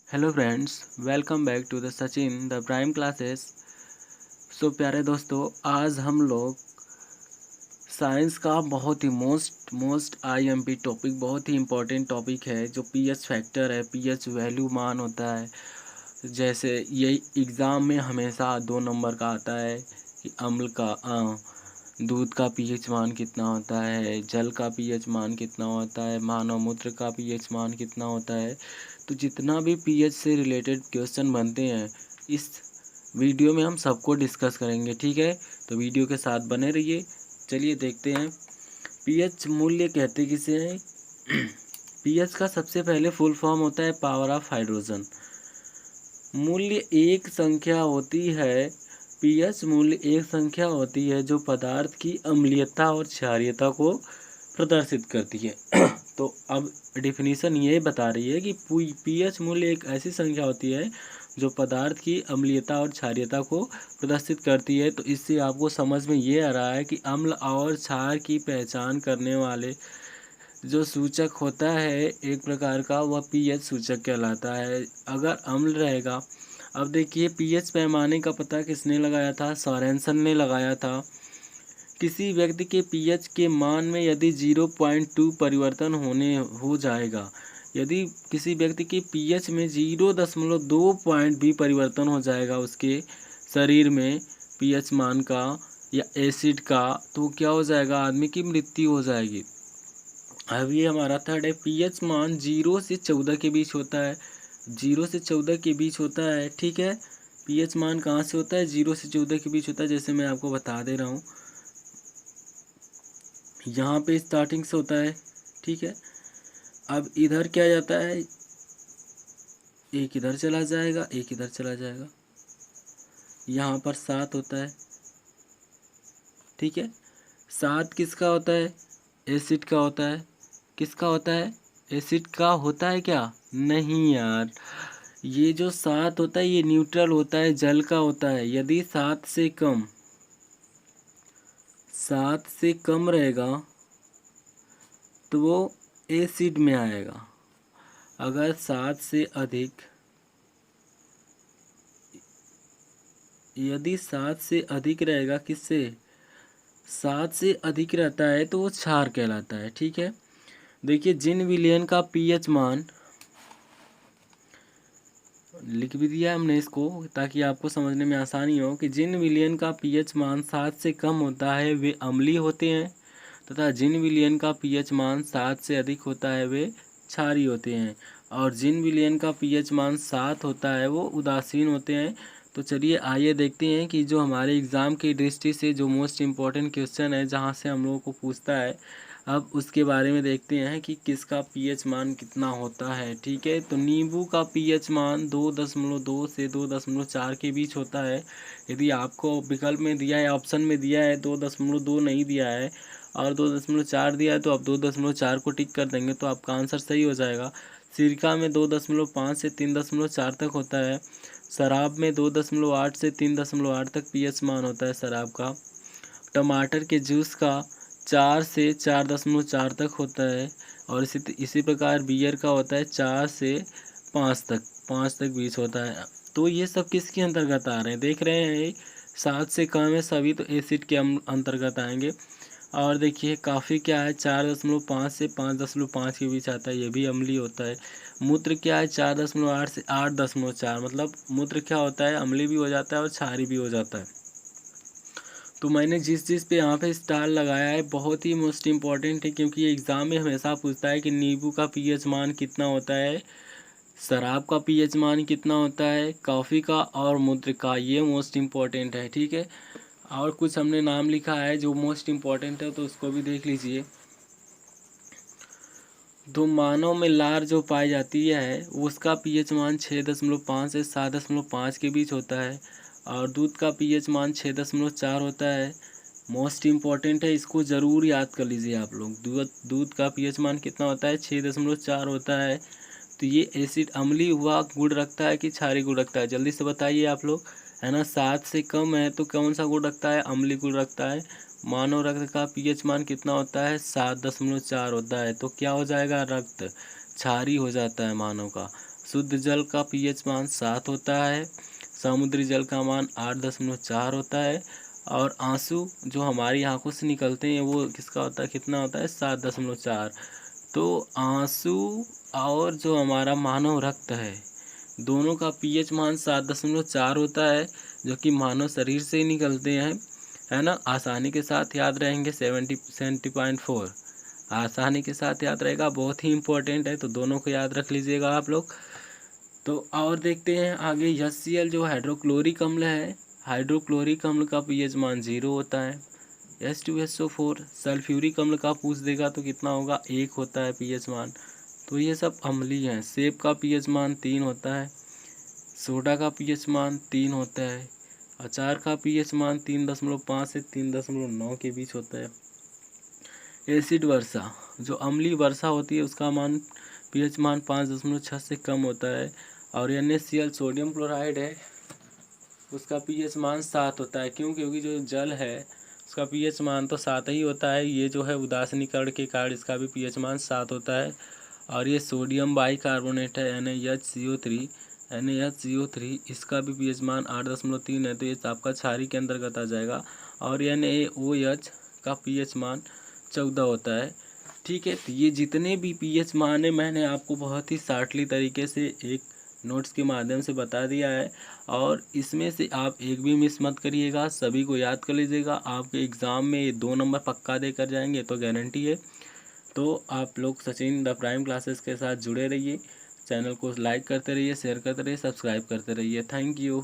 Hello friends, welcome back to the Sachin the prime classes. So प्यारे दोस्तों, आज हम लोग साइंस का बहुत ही मोस्ट आईएमपी टॉपिक, बहुत ही इम्पोर्टेंट टॉपिक है जो पीएच फैक्टर है, पीएच वैल्यू मान होता है। जैसे यही एग्ज़ाम में हमेशा 2 नंबर का आता है कि अम्ल का दूध का पीएच मान कितना होता है, जल का पीएच मान कितना होता है, मानव मूत्र का पीएच मान कितना होता है। तो जितना भी पीएच से रिलेटेड क्वेश्चन बनते हैं इस वीडियो में हम सबको डिस्कस करेंगे, ठीक है। तो वीडियो के साथ बने रहिए। चलिए देखते हैं पीएच मूल्य कहते किसे हैं। पीएच का सबसे पहले फुल फॉर्म होता है पावर ऑफ हाइड्रोजन। मूल्य एक संख्या होती है। पीएच मूल्य एक संख्या होती है जो पदार्थ की अम्लीयता और क्षारीयता को प्रदर्शित करती है। तो अब डिफिनीशन ये बता रही है कि पीएच मूल्य एक ऐसी संख्या होती है जो पदार्थ की अम्लीयता और क्षारीयता को प्रदर्शित करती है। तो इससे आपको समझ में ये आ रहा है कि अम्ल और क्षार की पहचान करने वाले जो सूचक होता है एक प्रकार का, वह पीएच सूचक कहलाता है। अगर अम्ल रहेगा, अब देखिए पीएच पैमाने का पता किसने लगाया था? सोरेनसन ने लगाया था। किसी व्यक्ति के पीएच के मान में यदि 0.2 परिवर्तन हो जाएगा, यदि किसी व्यक्ति के पीएच में 0.2 पॉइंट भी परिवर्तन हो जाएगा उसके शरीर में पीएच मान का या एसिड का, तो क्या हो जाएगा? आदमी की मृत्यु हो जाएगी। अब ये हमारा थर्ड है, पीएच मान 0 से 14 के बीच होता है। 0 से 14 के बीच होता है, ठीक है। पीएच मान कहाँ से होता है? 0 से 14 के बीच होता है। जैसे मैं आपको बता दे रहा हूँ, यहाँ पे स्टार्टिंग से होता है, ठीक है। अब इधर क्या जाता है, एक इधर चला जाएगा, एक इधर चला जाएगा। यहाँ पर 7 होता है, ठीक है। 7 किसका होता है? एसिड का होता है। किसका होता है? एसिड का होता है क्या? नहीं यार, ये जो 7 होता है ये न्यूट्रल होता है, जल का होता है। यदि 7 से कम रहेगा तो वो एसिड में आएगा। अगर 7 से अधिक, यदि 7 से अधिक रहेगा, किससे? 7 से अधिक रहता है तो वो क्षार कहलाता है, ठीक है। देखिए जिन विलयन का पीएच मान, लिख भी दिया हमने इसको ताकि आपको समझने में आसानी हो, कि जिन विलयन का पीएच मान 7 से कम होता है वे अम्लीय होते हैं, तथा जिन विलयन का पीएच मान 7 से अधिक होता है वे क्षारीय होते हैं, और जिन विलयन का पीएच मान 7 होता है वो उदासीन होते हैं। तो चलिए आइए देखते हैं कि जो हमारे एग्ज़ाम की दृष्टि से जो मोस्ट इम्पॉर्टेंट क्वेश्चन है जहाँ से हम लोगों को पूछता है, अब उसके बारे में देखते हैं कि किसका पीएच मान कितना होता है, ठीक है। तो नींबू का पीएच मान 2.2 से 2.4 के बीच होता है। यदि आपको विकल्प में दिया है, ऑप्शन में दिया है 2.2 नहीं दिया है और 2.4 दिया है, तो आप 2.4 को टिक कर देंगे तो आपका आंसर सही हो जाएगा। सिरका में 2.5 से 3.4 तक होता है। शराब में 2.8 से 3.8 तक पीएच मान होता है शराब का। टमाटर के जूस का 4 से 4.4 तक होता है, और इसी प्रकार बियर का होता है 4 से 5 तक बीच होता है। तो ये सब किसके अंतर्गत आ रहे हैं? देख रहे हैं 7 से कम है सभी, तो एसिड के अंतर्गत आएंगे। और देखिए काफ़ी क्या है, 4.5 से 5.5 के बीच आता है, ये भी अम्लीय होता है। मूत्र क्या है, 4.8 से 8.4, मतलब मूत्र क्या होता है, अम्लीय भी हो जाता है और क्षारीय भी हो जाता है। तो मैंने जिस चीज़ पे यहाँ पे स्टार लगाया है बहुत ही मोस्ट इम्पॉर्टेंट है, क्योंकि ये एग्ज़ाम में हमेशा पूछता है कि नींबू का पीएच मान कितना होता है, शराब का पीएच मान कितना होता है, कॉफ़ी का और मूत्र का। ये मोस्ट इम्पॉर्टेंट है, ठीक है। और कुछ हमने नाम लिखा है जो मोस्ट इम्पॉर्टेंट है, तो उसको भी देख लीजिए। तो मानव में लार जो पाई जाती है उसका पीएच मान 6.5 से 7.5 के बीच होता है, और दूध का पीएच मान 6.4 होता है। मोस्ट इम्पॉर्टेंट है, इसको ज़रूर याद कर लीजिए आप लोग। दूध का पीएच मान कितना होता है? 6.4 होता है। तो ये एसिड अम्लीय हुआ गुण रखता है कि क्षारीय गुण रखता है? जल्दी से बताइए आप लोग, है ना। 7 से कम है तो कौन सा गुण रखता है? अम्लीय गुण रखता है। मानव रक्त का पीएच मान कितना होता है? 7.4 होता है। तो क्या हो जाएगा? रक्त क्षारीय हो जाता है मानव का। शुद्ध जल का पीएच मान 7 होता है, समुद्री जल का मान 8.4 होता है, और आंसू जो हमारी आंखों से निकलते हैं वो किसका होता है, कितना होता है, 7.4। तो आंसू और जो हमारा मानव रक्त है दोनों का पीएच मान 7.4 होता है, जो कि मानव शरीर से ही निकलते हैं, है ना। आसानी के साथ याद रहेंगे 70.4, आसानी के साथ याद रहेगा, बहुत ही इम्पोर्टेंट है, तो दोनों को याद रख लीजिएगा आप लोग। तो और देखते हैं आगे, HCl जो हाइड्रोक्लोरिक अम्ल है, हाइड्रोक्लोरिक अम्ल का पीएच मान 0 होता है। H2SO4 सल्फ्यूरिक अम्ल का पूछ देगा तो कितना होगा, 1 होता है पीएच मान। तो ये सब अम्लीय हैं। सेब का पीएच मान 3 होता है, सोडा का पीएच मान 3 होता है, अचार का पीएच मान 3.5 से 3.9 के बीच होता है। एसिड वर्षा जो अम्लीय वर्षा होती है उसका मान पीएच मान 5.6 से कम होता है। और NaCl सोडियम क्लोराइड है, उसका पीएच मान 7 होता है। क्यों? क्योंकि जो जल है उसका पीएच मान तो 7 ही होता है। ये जो है उदासीनीकरण के कारण इसका भी पीएच मान 7 होता है। और ये सोडियम बाइकार्बोनेट है NaHCO3 इसका भी पीएच मान 8.3 है, तो ये आपका क्षारीय के अंतर्गत आ जाएगा। और NaOH का पीएच मान 14 होता है। ठीक है, तो ये जितने भी पीएच मान है मैंने आपको बहुत ही शार्टली तरीके से एक नोट्स के माध्यम से बता दिया है, और इसमें से आप एक भी मिस मत करिएगा, सभी को याद कर लीजिएगा। आपके एग्ज़ाम में ये 2 नंबर पक्का दे कर जाएंगे तो गारंटी है। तो आप लोग सचिन द प्राइम क्लासेस के साथ जुड़े रहिए, चैनल को लाइक करते रहिए, शेयर करते रहिए, सब्सक्राइब करते रहिए। Thank you.